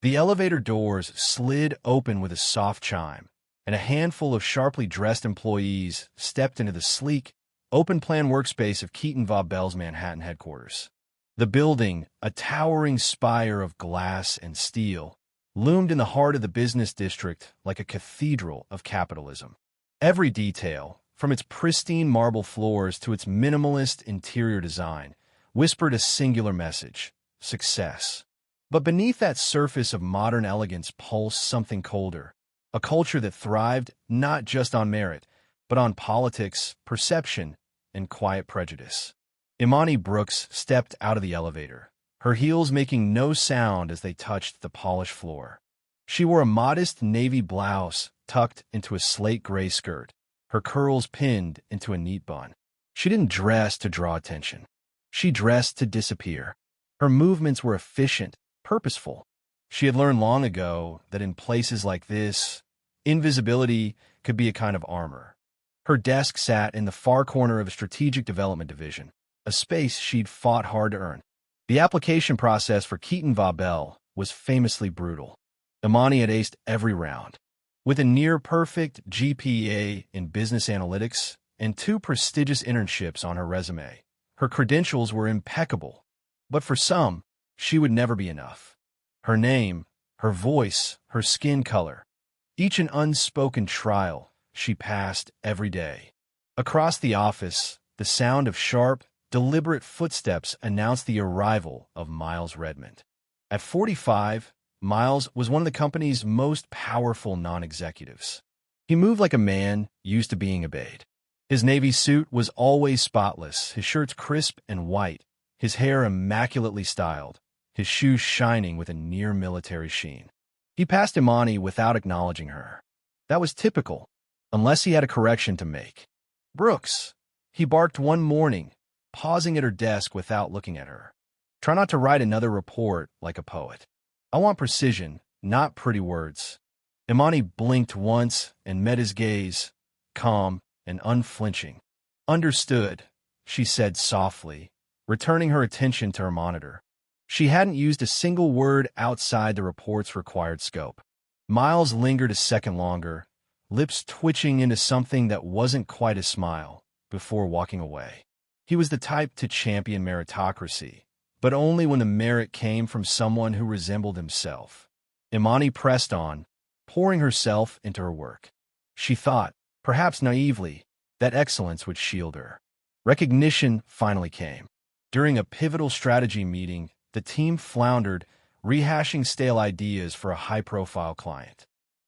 The elevator doors slid open with a soft chime, and a handful of sharply dressed employees stepped into the sleek, open-plan workspace of Keaton Va Bell's Manhattan headquarters. The building, a towering spire of glass and steel, loomed in the heart of the business district like a cathedral of capitalism. Every detail, from its pristine marble floors to its minimalist interior design, whispered a singular message: success. But beneath that surface of modern elegance pulsed something colder, a culture that thrived not just on merit, but on politics, perception, and quiet prejudice. Imani Brooks stepped out of the elevator, her heels making no sound as they touched the polished floor. She wore a modest navy blouse tucked into a slate-gray skirt, her curls pinned into a neat bun. She didn't dress to draw attention. She dressed to disappear. Her movements were efficient, purposeful. She had learned long ago that in places like this, invisibility could be a kind of armor. Her desk sat in the far corner of a strategic development division, a space she'd fought hard to earn. The application process for Keaton Va Bell was famously brutal. Imani had aced every round. With a near-perfect GPA in business analytics and 2 prestigious internships on her resume, her credentials were impeccable. But for some, she would never be enough. Her name, her voice, her skin color, each an unspoken trial she passed every day. Across the office, the sound of sharp, deliberate footsteps announced the arrival of Miles Redmond. At 45, Miles was one of the company's most powerful non-executives. He moved like a man used to being obeyed. His navy suit was always spotless, his shirts crisp and white, his hair immaculately styled, his shoes shining with a near-military sheen. He passed Imani without acknowledging her. That was typical, unless he had a correction to make. "Brooks," he barked one morning, pausing at her desk without looking at her. "Try not to write another report like a poet. I want precision, not pretty words." Imani blinked once and met his gaze, calm and unflinching. "Understood," she said softly, returning her attention to her monitor. She hadn't used a single word outside the report's required scope. Miles lingered a second longer, lips twitching into something that wasn't quite a smile, before walking away. He was the type to champion meritocracy, but only when the merit came from someone who resembled himself. Imani pressed on, pouring herself into her work. She thought, perhaps naively, that excellence would shield her. Recognition finally came. During a pivotal strategy meeting, the team floundered, rehashing stale ideas for a high-profile client.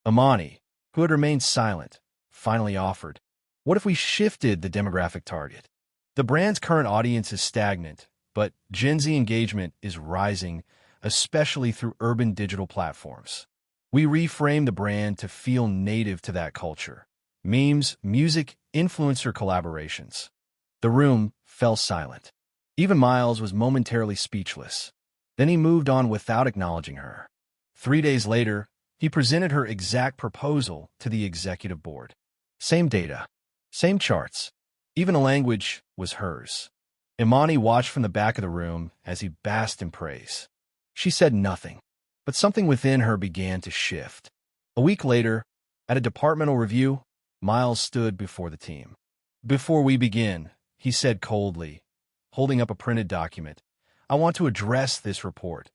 Imani, who had remained silent, finally offered, "What if we shifted the demographic target? The brand's current audience is stagnant, but Gen Z engagement is rising, especially through urban digital platforms. We reframe the brand to feel native to that culture. Memes, music, influencer collaborations." The room fell silent. Even Miles was momentarily speechless. Then he moved on without acknowledging her. 3 days later, he presented her exact proposal to the executive board. Same data, same charts. Even the language was hers. Imani watched from the back of the room as he basked in praise. She said nothing, but something within her began to shift. A week later, at a departmental review, Miles stood before the team. "Before we begin," he said coldly, holding up a printed document, "I want to address this report,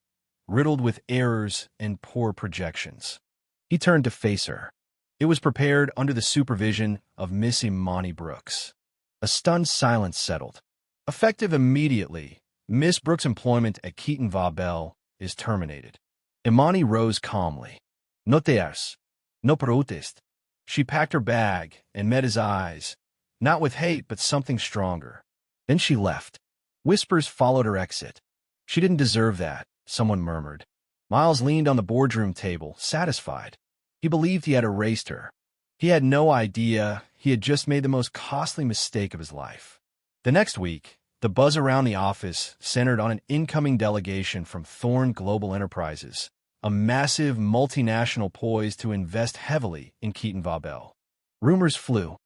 riddled with errors and poor projections." He turned to face her. It was prepared under the supervision of Miss Imani Brooks. A stunned silence settled. "Effective immediately, Miss Brooks' employment at Keaton Va Bell is terminated." Imani rose calmly. "No te hagas. No protest." She packed her bag and met his eyes, not with hate but something stronger. Then she left. Whispers followed her exit. "She didn't deserve that," someone murmured. Miles leaned on the boardroom table, satisfied. He believed he had erased her. He had no idea he had just made the most costly mistake of his life. The next week, the buzz around the office centered on an incoming delegation from Thorn Global Enterprises, a massive multinational poised to invest heavily in Keaton Va Bell. Rumors flew.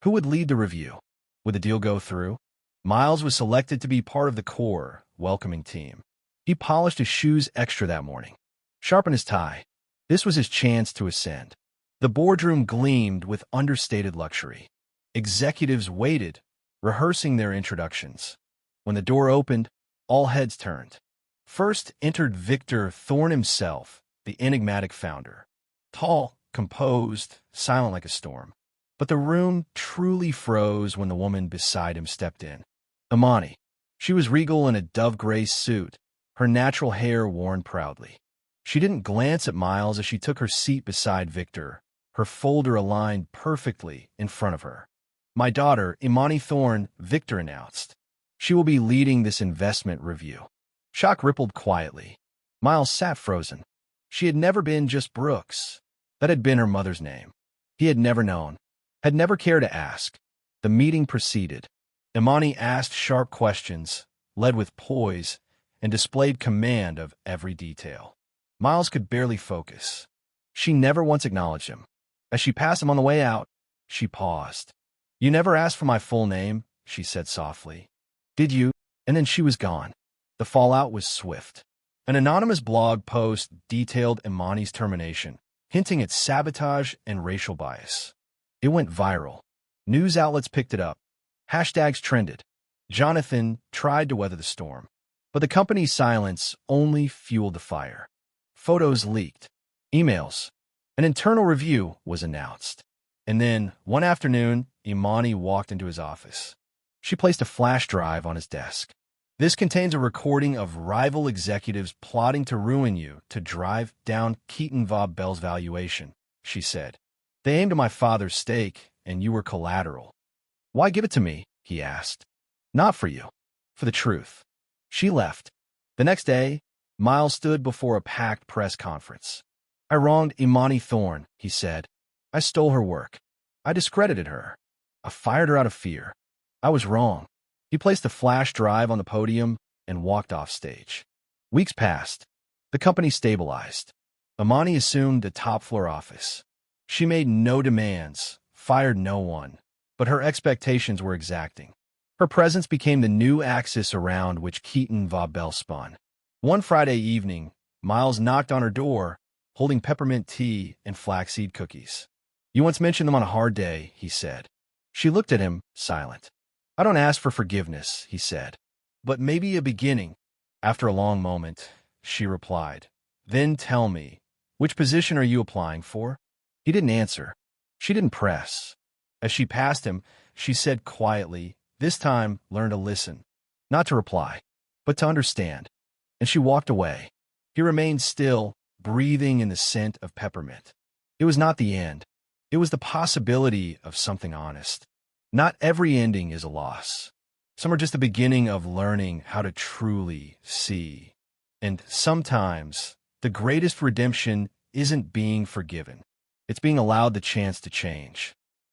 Who would lead the review? Would the deal go through? Miles was selected to be part of the core, welcoming team. He polished his shoes extra that morning. sharpen his tie. This was his chance to ascend. The boardroom gleamed with understated luxury. Executives waited, rehearsing their introductions. When the door opened, all heads turned. First entered Victor Thorne himself, the enigmatic founder. Tall, composed, silent like a storm. But the room truly froze when the woman beside him stepped in. Imani. She was regal in a dove-gray suit, her natural hair worn proudly. She didn't glance at Miles as she took her seat beside Victor, her folder aligned perfectly in front of her. "My daughter, Imani Thorne," Victor announced. "She will be leading this investment review." Shock rippled quietly. Miles sat frozen. She had never been just Brooks. That had been her mother's name. He had never known, had never cared to ask. The meeting proceeded. Imani asked sharp questions, led with poise, and displayed command of every detail. Miles could barely focus. She never once acknowledged him. As she passed him on the way out, she paused. "You never asked for my full name," she said softly. "Did you?" And then she was gone. The fallout was swift. An anonymous blog post detailed Imani's termination, hinting at sabotage and racial bias. It went viral. News outlets picked it up. Hashtags trended. Jonathan tried to weather the storm, but the company's silence only fueled the fire. Photos leaked. Emails. An internal review was announced. And then, one afternoon, Imani walked into his office. She placed a flash drive on his desk. "This contains a recording of rival executives plotting to ruin you to drive down Keaton Vob Bell's valuation," she said. "They aimed at my father's stake, and you were collateral." "Why give it to me?" he asked. "Not for you. For the truth." She left. The next day, Miles stood before a packed press conference. "I wronged Imani Thorne," he said. "I stole her work. I discredited her. I fired her out of fear. I was wrong." He placed the flash drive on the podium and walked off stage. Weeks passed. The company stabilized. Imani assumed the top-floor office. She made no demands, fired no one, but her expectations were exacting. Her presence became the new axis around which Keaton Vob Bell spun. One Friday evening, Miles knocked on her door, holding peppermint tea and flaxseed cookies. "You once mentioned them on a hard day," he said. She looked at him, silent. "I don't ask for forgiveness," he said, "but maybe a beginning." After a long moment, she replied, "Then tell me, which position are you applying for?" He didn't answer. She didn't press. As she passed him, she said quietly, "This time, learn to listen. Not to reply, but to understand." And she walked away. He remained still, breathing in the scent of peppermint. It was not the end. It was the possibility of something honest. Not every ending is a loss. Some are just the beginning of learning how to truly see. And sometimes, the greatest redemption isn't being forgiven. It's being allowed the chance to change.